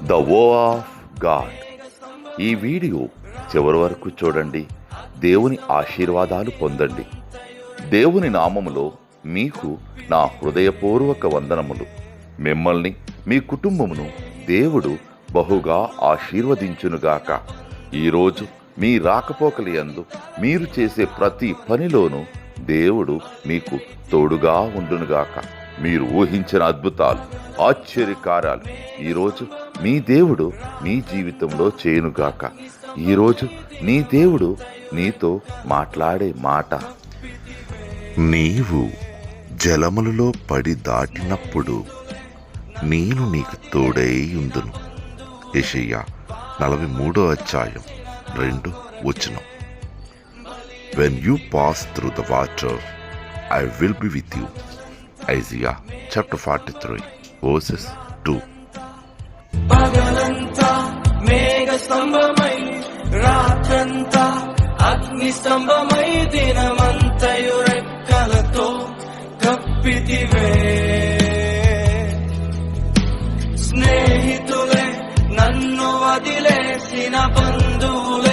The వో of God. ఈ video చివరి వరకు చూడండి. దేవుని ఆశీర్వాదాలు పొందండి. దేవుని నామములో మీకు నా హృదయపూర్వక వందనములు. మిమ్మల్ని మీ కుటుంబమును దేవుడు బహుగా ఆశీర్వదించునుగాక. ఈరోజు మీ రాకపోకలి యందు మీరు చేసే ప్రతి పనిలోనూ దేవుడు మీకు తోడుగా ఉండునుగాక. మీరు ఊహించిన అద్భుతాలు, ఆశ్చర్యకార్యాలు ఈరోజు మీ దేవుడు మీ జీవితంలో చేయునుగాక. ఈరోజు నీ దేవుడు నీతో మాట్లాడే మాట, నీవు జలములలో పడి దాటినప్పుడు నేను నీకు తోడై ఉందును. యెషయా 43:2. When you pass through the water, I will be with you. Isaiah chapter 43:2. పగలంతా మేఘ స్తంభమై, రాత్రంతా అగ్ని స్తంభమై, దినమంతయు రెక్కలతో కప్పితివే. స్నేహితులే నన్ను వదిలేసిన బంధువులే